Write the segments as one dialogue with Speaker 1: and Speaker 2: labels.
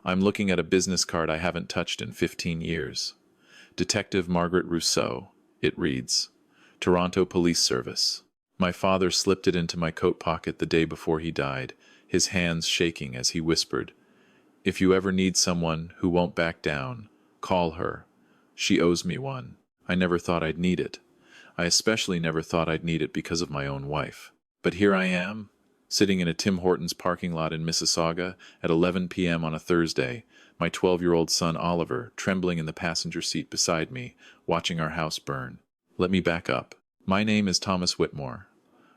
Speaker 1: I'm looking at a business card I haven't touched in 15 years. Detective Margaret Rousseau, it reads. Toronto Police Service. My father slipped it into my coat pocket the day before he died, his hands shaking as he whispered, "If you ever need someone who won't back down, call her. She owes me one." I never thought I'd need it. I especially never thought I'd need it because of my own wife. But here I am, sitting in a Tim Hortons parking lot in Mississauga at 11 p.m. on a Thursday, my 12-year-old son Oliver trembling in the passenger seat beside me, watching our house burn. Let me back up. My name is Thomas Whitmore.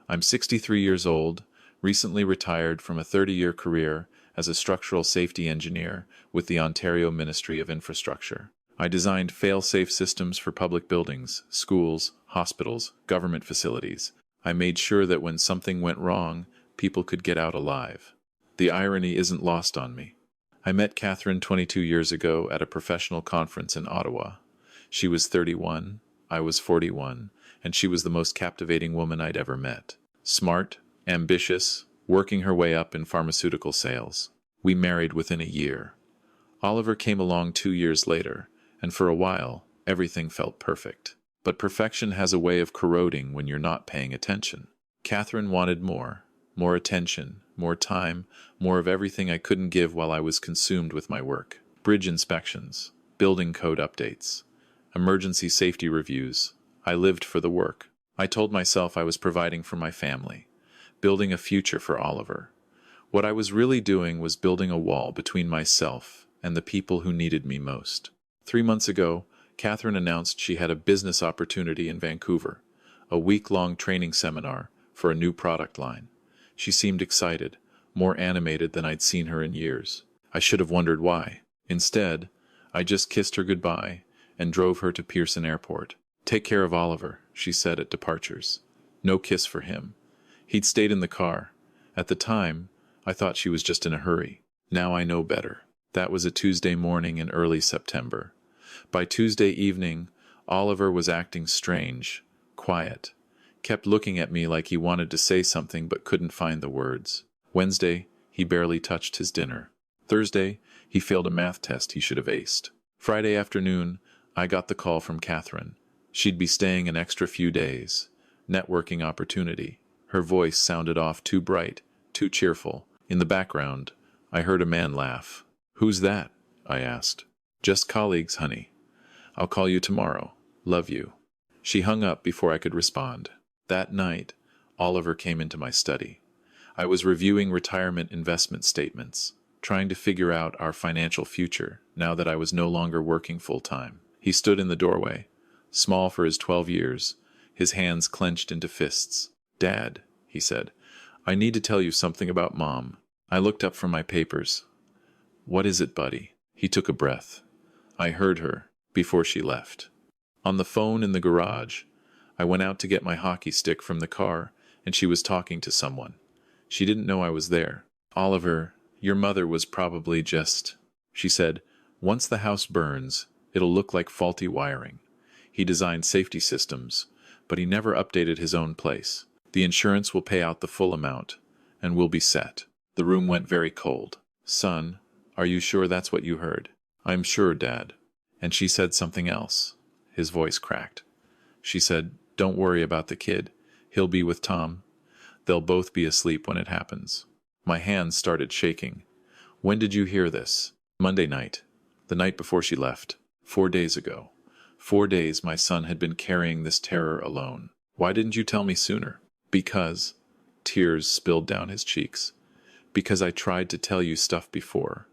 Speaker 1: I'm 63 years old, recently retired from a 30-year career as a structural safety engineer with the Ontario Ministry of Infrastructure. I designed fail-safe systems for public buildings, schools, hospitals, government facilities. I made sure that when something went wrong, people could get out alive. The irony isn't lost on me. I met Catherine 22 years ago at a professional conference in Ottawa. She was 31, I was 41, and she was the most captivating woman I'd ever met. Smart, ambitious, working her way up in pharmaceutical sales. We married within a year. Oliver came along 2 years later, and for a while, everything felt perfect. But perfection has a way of corroding when you're not paying attention. Catherine wanted more attention, more time, more of everything I couldn't give while I was consumed with my work. Bridge inspections, building code updates, emergency safety reviews. I lived for the work. I told myself I was providing for my family, building a future for Oliver. What I was really doing was building a wall between myself and the people who needed me most. 3 months ago, Catherine announced she had a business opportunity in Vancouver, a week-long training seminar for a new product line. She seemed excited, more animated than I'd seen her in years. I should have wondered why. Instead, I just kissed her goodbye and drove her to Pearson Airport. "Take care of Oliver," she said at departures. No kiss for him. He'd stayed in the car. At the time, I thought she was just in a hurry. Now I know better. That was a Tuesday morning in early September. By Tuesday evening, Oliver was acting strange, quiet, kept looking at me like he wanted to say something but couldn't find the words. Wednesday, he barely touched his dinner. Thursday, he failed a math test he should have aced. Friday afternoon, I got the call from Catherine. She'd be staying an extra few days. Networking opportunity. Her voice sounded off too bright, too cheerful. In the background, I heard a man laugh. "Who's that?" I asked. "Just colleagues, honey. I'll call you tomorrow. Love you." She hung up before I could respond. That night, Oliver came into my study. I was reviewing retirement investment statements, trying to figure out our financial future now that I was no longer working full-time. He stood in the doorway, small for his 12 years, his hands clenched into fists. "Dad," he said, "I need to tell you something about Mom." I looked up from my papers. "What is it, buddy?" He took a breath. I heard her before she left. On the phone in the garage, I went out to get my hockey stick from the car, and she was talking to someone. She didn't know I was there. "Oliver, your mother was probably just," she said, "once the house burns, it'll look like faulty wiring. He designed safety systems, but he never updated his own place. The insurance will pay out the full amount, and we'll be set." The room went very cold. "Son, are you sure that's what you heard?" "I'm sure, Dad." And she said something else. His voice cracked. She said, "Don't worry about the kid. He'll be with Tom. They'll both be asleep when it happens." My hands started shaking. "When did you hear this?" "Monday night. The night before she left. 4 days ago. 4 days my son had been carrying this terror alone." "Why didn't you tell me sooner?" "Because," tears spilled down his cheeks, "because I tried to tell you stuff before.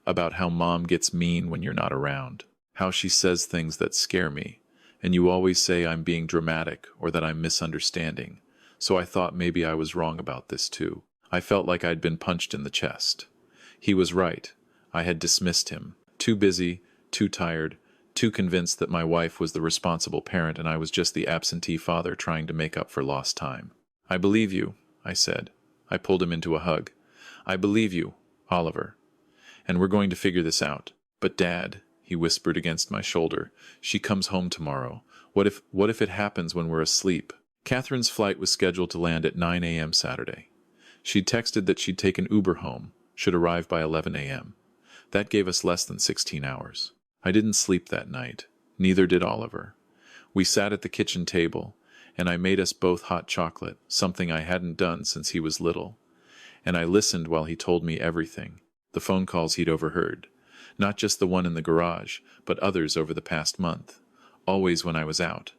Speaker 1: About how Mom gets mean when you're not around. How she says things that scare me. And you always say I'm being dramatic or that I'm misunderstanding. So I thought maybe I was wrong about this too. I felt like I'd been punched in the chest." He was right. I had dismissed him. Too busy, too tired, too convinced that my wife was the responsible parent and I was just the absentee father trying to make up for lost time. "I believe you," I said. I pulled him into a hug. "I believe you, Oliver. And we're going to figure this out. But Dad," he whispered against my shoulder, "she comes home tomorrow. What if it happens when we're asleep?" Catherine's flight was scheduled to land at 9 a.m. Saturday. She'd texted that she'd take an Uber home, should arrive by 11 a.m. That gave us less than 16 hours. I didn't sleep that night. Neither did Oliver. We sat at the kitchen table, and I made us both hot chocolate, something I hadn't done since he was little. And I listened while he told me everything, the phone calls he'd overheard. Not just the one in the garage, but others over the past month. Always when I was out.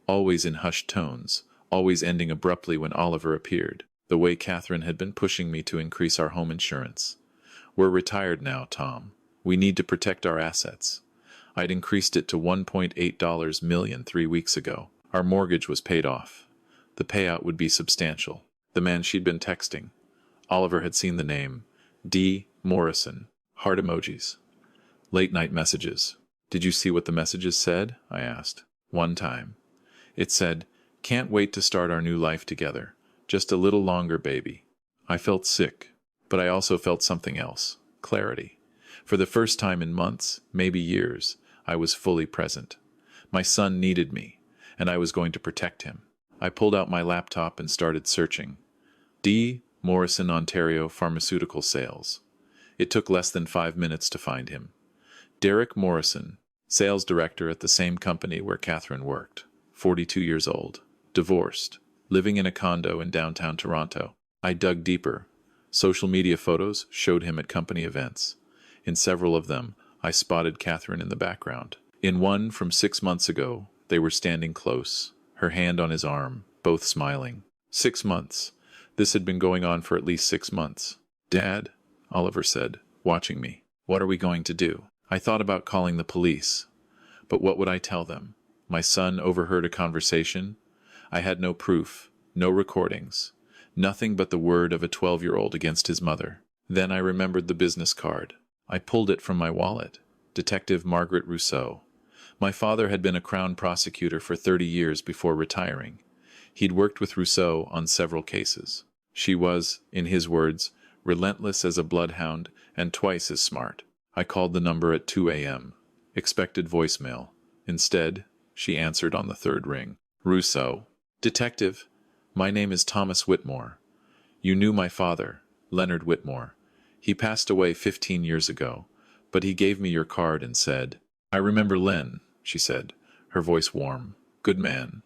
Speaker 1: Always in hushed tones. Always ending abruptly when Oliver appeared. The way Catherine had been pushing me to increase our home insurance. We're retired now, Tom. We need to protect our assets. I'd increased it to $1.8 million 3 weeks ago. Our mortgage was paid off. The payout would be substantial. The man she'd been texting. Oliver had seen the name. D. Morrison. Heart emojis. Late-night messages. Did you see what the messages said? I asked. One time. It said, "Can't wait to start our new life together. Just a little longer, baby." I felt sick, but I also felt something else. Clarity. For the first time in months, maybe years, I was fully present. My son needed me, and I was going to protect him. I pulled out my laptop and started searching. D. Morrison, Ontario Pharmaceutical Sales. It took less than 5 minutes to find him. Derek Morrison, sales director at the same company where Catherine worked. 42 years old. Divorced. Living in a condo in downtown Toronto. I dug deeper. Social media photos showed him at company events. In several of them, I spotted Catherine in the background. In one from 6 months ago, they were standing close, her hand on his arm, both smiling. 6 months. This had been going on for at least 6 months. "Dad," Oliver said, watching me, "what are we going to do?" I thought about calling the police. But what would I tell them? My son overheard a conversation? I had no proof, no recordings, nothing but the word of a 12-year-old against his mother. Then I remembered the business card. I pulled it from my wallet. Detective Margaret Rousseau. My father had been a Crown prosecutor for 30 years before retiring. He'd worked with Rousseau on several cases. She was, in his words, relentless as a bloodhound and twice as smart. I called the number at 2 a.m. Expected voicemail. Instead, she answered on the third ring. Rousseau. "Detective, my name is Thomas Whitmore. You knew my father, Leonard Whitmore. He passed away 15 years ago, but he gave me your card and said—" "I remember Len," she said, her voice warm. "Good man.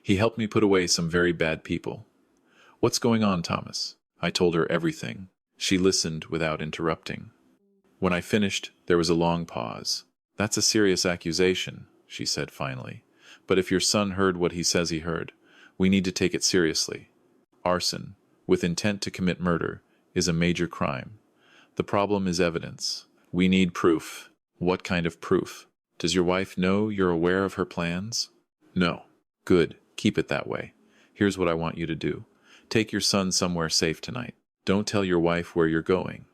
Speaker 1: He helped me put away some very bad people. What's going on, Thomas?" I told her everything. She listened without interrupting. When I finished, there was a long pause. "That's a serious accusation," she said finally. "But if your son heard what he says he heard, we need to take it seriously. Arson, with intent to commit murder, is a major crime. The problem is evidence. We need proof." "What kind of proof? Does your wife know you're aware of her plans?" "No." "Good. Keep it that way. Here's what I want you to do. Take your son somewhere safe tonight. Don't tell your wife where you're going.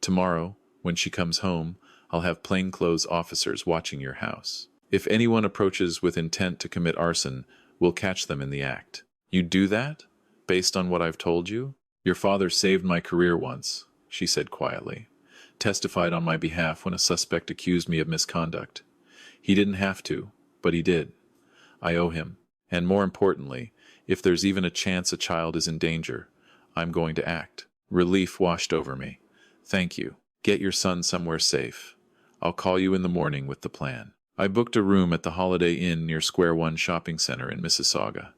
Speaker 1: Tomorrow, when she comes home, I'll have plainclothes officers watching your house. If anyone approaches with intent to commit arson, we'll catch them in the act. You'd do that? Based on what I've told you?" "Your father saved my career once," she said quietly. "Testified on my behalf when a suspect accused me of misconduct. He didn't have to, but he did. I owe him. And more importantly, if there's even a chance a child is in danger, I'm going to act." Relief washed over me. "Thank you. Get your son somewhere safe. I'll call you in the morning with the plan." I booked a room at the Holiday Inn near Square One Shopping Center in Mississauga.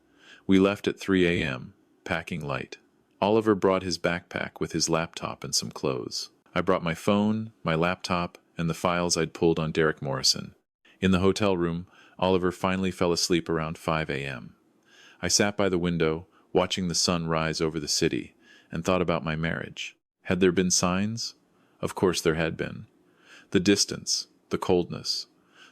Speaker 1: We left at 3 a.m., packing light. Oliver brought his backpack with his laptop and some clothes. I brought my phone, my laptop, and the files I'd pulled on Derek Morrison. In the hotel room, Oliver finally fell asleep around 5 a.m. I sat by the window, watching the sun rise over the city, and thought about my marriage. Had there been signs? Of course there had been. The distance, the coldness,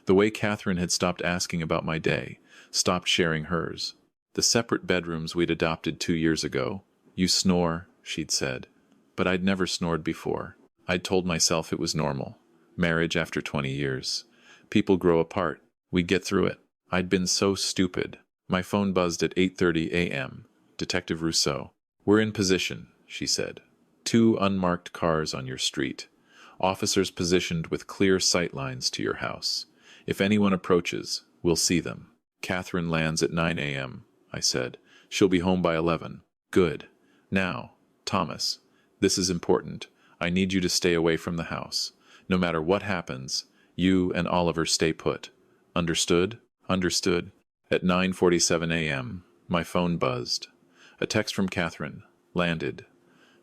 Speaker 1: the way Catherine had stopped asking about my day, stopped sharing hers. The separate bedrooms we'd adopted 2 years ago. "You snore," she'd said. But I'd never snored before. I'd told myself it was normal. Marriage after 20 years. People grow apart. We'd get through it. I'd been so stupid. My phone buzzed at 8:30 a.m. Detective Rousseau. "We're in position," she said. 2 unmarked cars on your street. Officers positioned with clear sight lines to your house. If anyone approaches, we'll see them. Catherine lands at 9 a.m., I said. She'll be home by 11. Good. Now, Thomas, this is important. I need you to stay away from the house. No matter what happens, you and Oliver stay put. Understood? Understood. At 9:47 a.m., my phone buzzed. A text from Catherine. Landed.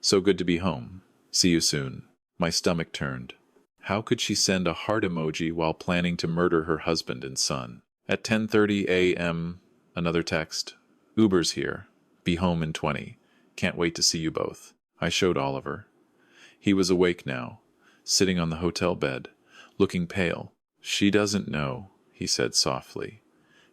Speaker 1: So good to be home. See you soon. My stomach turned. How could she send a heart emoji while planning to murder her husband and son? At 10:30 a.m., another text. Uber's here. Be home in 20. Can't wait to see you both. I showed Oliver. He was awake now, sitting on the hotel bed, looking pale. She doesn't know, he said softly.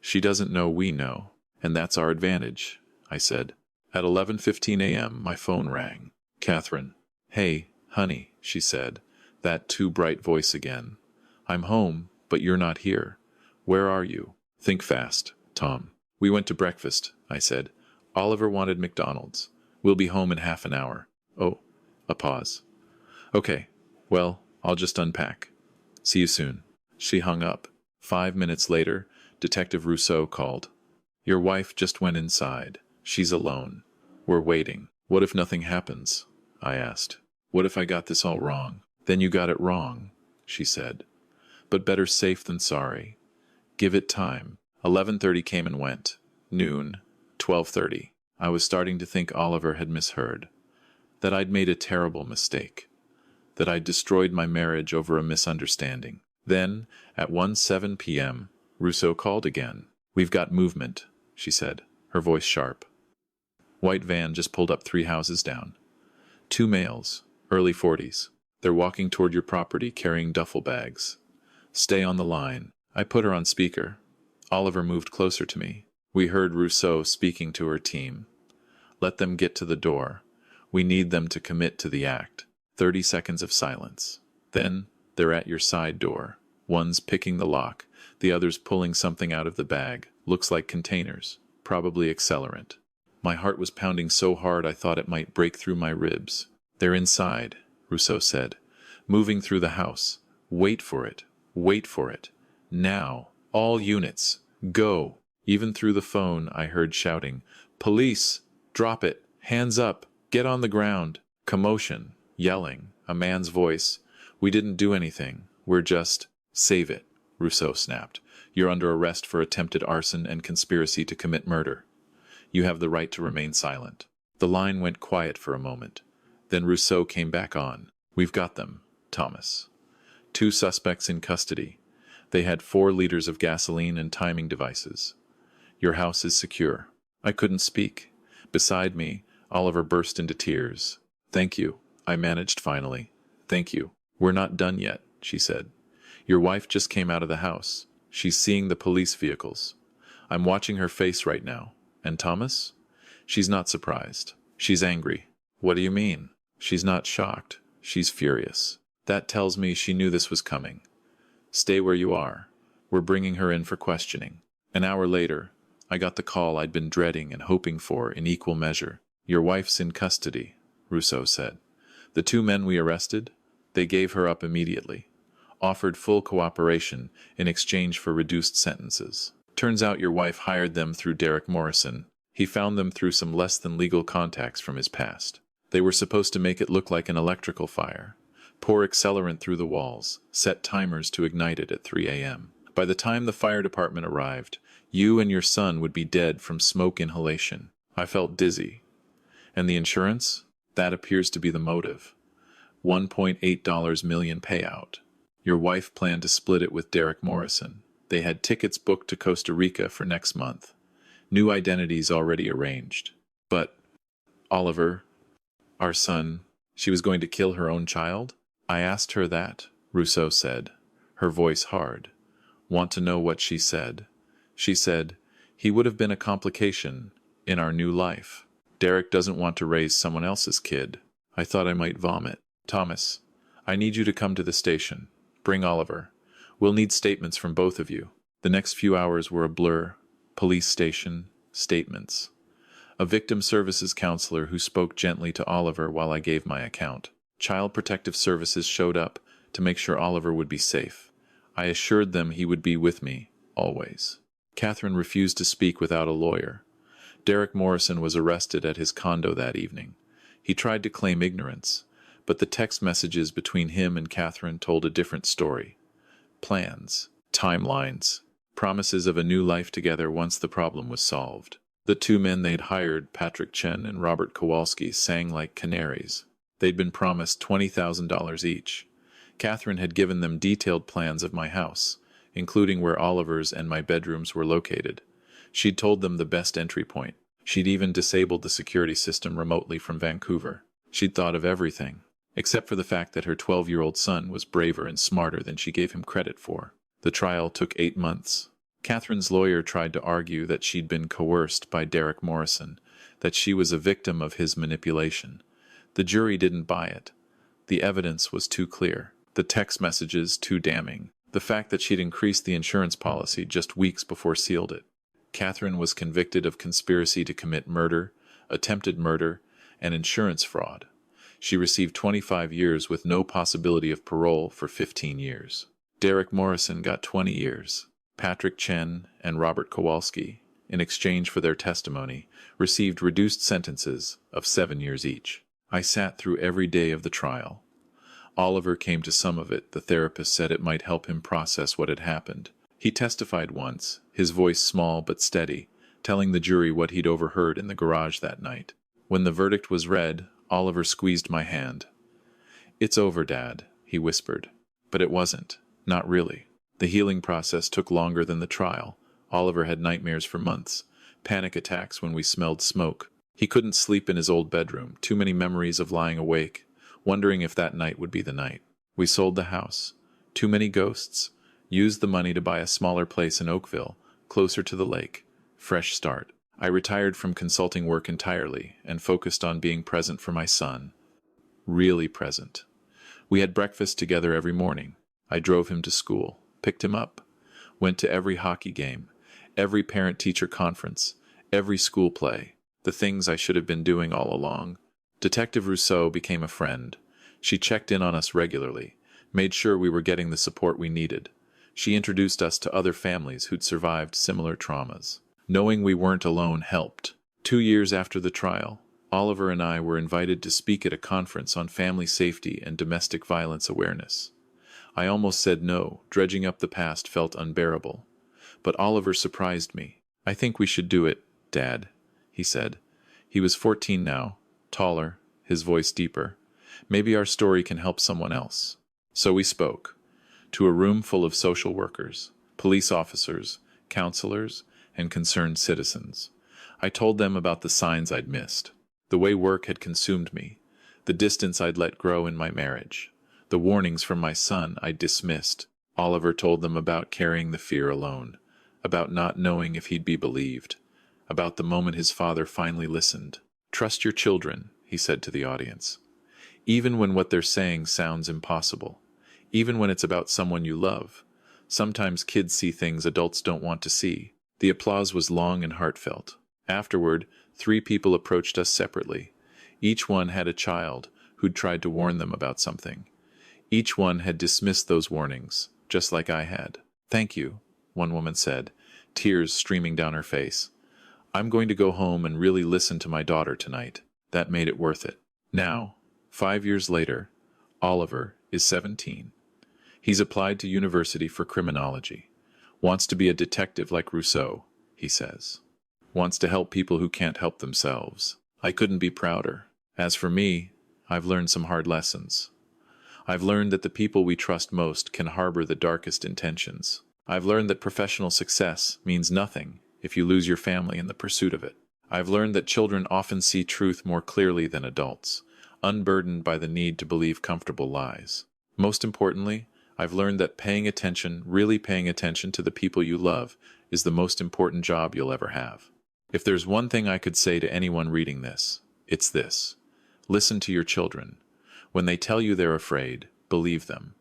Speaker 1: She doesn't know we know, and that's our advantage, I said. At 11:15 a.m., my phone rang. Catherine. Hey, honey, she said, that too bright voice again. I'm home, but you're not here. Where are you? Think fast, Tom. We went to breakfast, I said. Oliver wanted McDonald's. We'll be home in half an hour. Oh, a pause. Okay, well, I'll just unpack. See you soon. She hung up. 5 minutes later, Detective Rousseau called. Your wife just went inside. She's alone. We're waiting. What if nothing happens? I asked. What if I got this all wrong? Then you got it wrong, she said. But better safe than sorry. Give it time. 11:30 came and went. Noon. 12:30. I was starting to think Oliver had misheard. That I'd made a terrible mistake. That I'd destroyed my marriage over a misunderstanding. Then, at 1:07 p.m., Rousseau called again. We've got movement, she said, her voice sharp. White van just pulled up 3 houses down. 2 males, early 40s. They're walking toward your property carrying duffel bags. Stay on the line. I put her on speaker. Oliver moved closer to me. We heard Rousseau speaking to her team. Let them get to the door. We need them to commit to the act. 30 seconds of silence. Then, they're at your side door. One's picking the lock, the other's pulling something out of the bag. Looks like containers. Probably accelerant. My heart was pounding so hard I thought it might break through my ribs. They're inside, Rousseau said. Moving through the house. Wait for it. Wait for it. Now. All units. Go. Even through the phone I heard shouting. Police! Drop it! Hands up! Get on the ground! Commotion. Yelling. A man's voice. We didn't do anything. We're just... Save it, Rousseau snapped. You're under arrest for attempted arson and conspiracy to commit murder. You have the right to remain silent. The line went quiet for a moment. Then Rousseau came back on. We've got them, Thomas. 2 suspects in custody. They had 4 liters of gasoline and timing devices. Your house is secure. I couldn't speak. Beside me, Oliver burst into tears. Thank you, I managed finally. Thank you. We're not done yet, she said. Your wife just came out of the house. She's seeing the police vehicles. I'm watching her face right now. And Thomas? She's not surprised. She's angry. What do you mean? She's not shocked. She's furious. That tells me she knew this was coming. Stay where you are. We're bringing her in for questioning. An hour later, I got the call I'd been dreading and hoping for in equal measure. Your wife's in custody, Rousseau said. The 2 men we arrested, they gave her up immediately. Offered full cooperation in exchange for reduced sentences. Turns out your wife hired them through Derek Morrison. He found them through some less-than-legal contacts from his past. They were supposed to make it look like an electrical fire. Pour accelerant through the walls, set timers to ignite it at 3 a.m. By the time the fire department arrived, you and your son would be dead from smoke inhalation. I felt dizzy. And the insurance? That appears to be the motive. $1.8 million payout. Your wife planned to split it with Derek Morrison. They had tickets booked to Costa Rica for next month. New identities already arranged. But Oliver, our son, she was going to kill her own child? I asked her that, Rousseau said, her voice hard. Want to know what she said? She said, he would have been a complication in our new life. Derek doesn't want to raise someone else's kid. I thought I might vomit. Thomas, I need you to come to the station. Bring Oliver. We'll need statements from both of you. The next few hours were a blur. Police station, statements. A victim services counselor who spoke gently to Oliver while I gave my account. Child Protective Services showed up to make sure Oliver would be safe. I assured them he would be with me, always. Catherine refused to speak without a lawyer. Derek Morrison was arrested at his condo that evening. He tried to claim ignorance, But the text messages between him and Catherine told a different story. Plans, timelines, promises of a new life together once the problem was solved. The two men they'd hired, Patrick Chen and Robert Kowalski, sang like canaries. They'd been promised $20,000 each. Catherine had given them detailed plans of my house, including where Oliver's and my bedrooms were located. She'd told them the best entry point. She'd even disabled the security system remotely from Vancouver. She'd thought of everything, except for the fact that her 12-year-old son was braver and smarter than she gave him credit for. The trial took 8 months. Catherine's lawyer tried to argue that she'd been coerced by Derek Morrison, that she was a victim of his manipulation. The jury didn't buy it. The evidence was too clear. The text messages too damning. The fact that she'd increased the insurance policy just weeks before sealed it. Catherine was convicted of conspiracy to commit murder, attempted murder, and insurance fraud. She received 25 years with no possibility of parole for 15 years. Derek Morrison got 20 years. Patrick Chen and Robert Kowalski, in exchange for their testimony, received reduced sentences of 7 years each. I sat through every day of the trial. Oliver came to some of it. The therapist said it might help him process what had happened. He testified once, his voice small but steady, telling the jury what he'd overheard in the garage that night. When the verdict was read, Oliver squeezed my hand. "It's over, Dad," he whispered. But it wasn't. Not really. The healing process took longer than the trial. Oliver had nightmares for months, panic attacks when we smelled smoke. He couldn't sleep in his old bedroom, too many memories of lying awake, wondering if that night would be the night. We sold the house. Too many ghosts. Used the money to buy a smaller place in Oakville, closer to the lake. Fresh start. I retired from consulting work entirely and focused on being present for my son. Really present. We had breakfast together every morning. I drove him to school, picked him up, went to every hockey game, every parent-teacher conference, every school play, the things I should have been doing all along. Detective Rousseau became a friend. She checked in on us regularly, made sure we were getting the support we needed. She introduced us to other families who'd survived similar traumas. Knowing we weren't alone helped. 2 years after the trial, Oliver and I were invited to speak at a conference on family safety and domestic violence awareness. I almost said no. Dredging up the past felt unbearable. But Oliver surprised me. "I think we should do it, Dad," he said. He was 14 now, taller, his voice deeper. "Maybe our story can help someone else." So we spoke. To a room full of social workers, police officers, counselors, and concerned citizens. I told them about the signs I'd missed, the way work had consumed me, the distance I'd let grow in my marriage, the warnings from my son I'd dismissed. Oliver told them about carrying the fear alone, about not knowing if he'd be believed, about the moment his father finally listened. "Trust your children," he said to the audience. "Even when what they're saying sounds impossible. Even when it's about someone you love. Sometimes kids see things adults don't want to see." The applause was long and heartfelt. Afterward, 3 people approached us separately. Each one had a child who'd tried to warn them about something. Each one had dismissed those warnings, just like I had. "Thank you," one woman said, tears streaming down her face. "I'm going to go home and really listen to my daughter tonight. That made it worth it." Now, 5 years later, Oliver is 17. He's applied to university for criminology. Wants to be a detective like Rousseau, he says. Wants to help people who can't help themselves. I couldn't be prouder. As for me, I've learned some hard lessons. I've learned that the people we trust most can harbor the darkest intentions. I've learned that professional success means nothing if you lose your family in the pursuit of it. I've learned that children often see truth more clearly than adults, unburdened by the need to believe comfortable lies. Most importantly, I've learned that paying attention, really paying attention to the people you love, is the most important job you'll ever have. If there's one thing I could say to anyone reading this, it's this. Listen to your children. When they tell you they're afraid, believe them.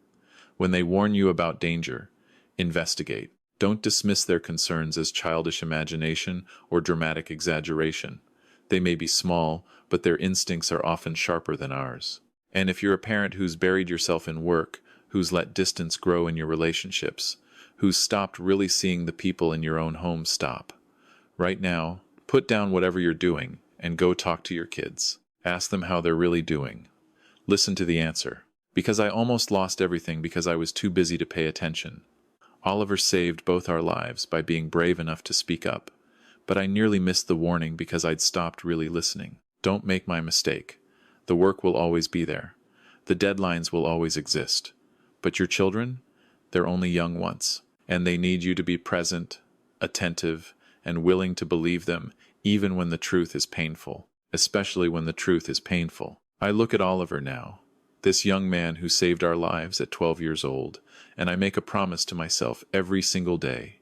Speaker 1: When they warn you about danger, investigate. Don't dismiss their concerns as childish imagination or dramatic exaggeration. They may be small, but their instincts are often sharper than ours. And if you're a parent who's buried yourself in work, who's let distance grow in your relationships, who's stopped really seeing the people in your own home, stop. Right now, put down whatever you're doing and go talk to your kids. Ask them how they're really doing. Listen to the answer. Because I almost lost everything because I was too busy to pay attention. Oliver saved both our lives by being brave enough to speak up, but I nearly missed the warning because I'd stopped really listening. Don't make my mistake. The work will always be there. The deadlines will always exist. But your children? They're only young once, and they need you to be present, attentive, and willing to believe them, even when the truth is painful, especially when the truth is painful. I look at Oliver now, this young man who saved our lives at 12 years old, and I make a promise to myself every single day.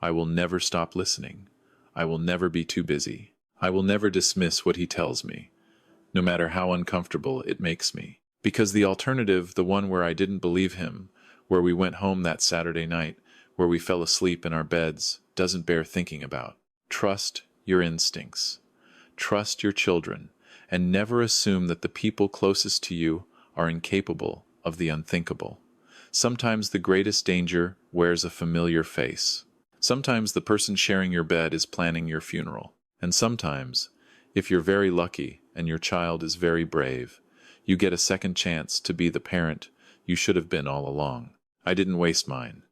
Speaker 1: I will never stop listening. I will never be too busy. I will never dismiss what he tells me, no matter how uncomfortable it makes me. Because the alternative, the one where I didn't believe him, where we went home that Saturday night, where we fell asleep in our beds, doesn't bear thinking about. Trust your instincts. Trust your children, and never assume that the people closest to you are incapable of the unthinkable. Sometimes the greatest danger wears a familiar face. Sometimes the person sharing your bed is planning your funeral. And sometimes, if you're very lucky and your child is very brave, you get a second chance to be the parent you should have been all along. I didn't waste mine.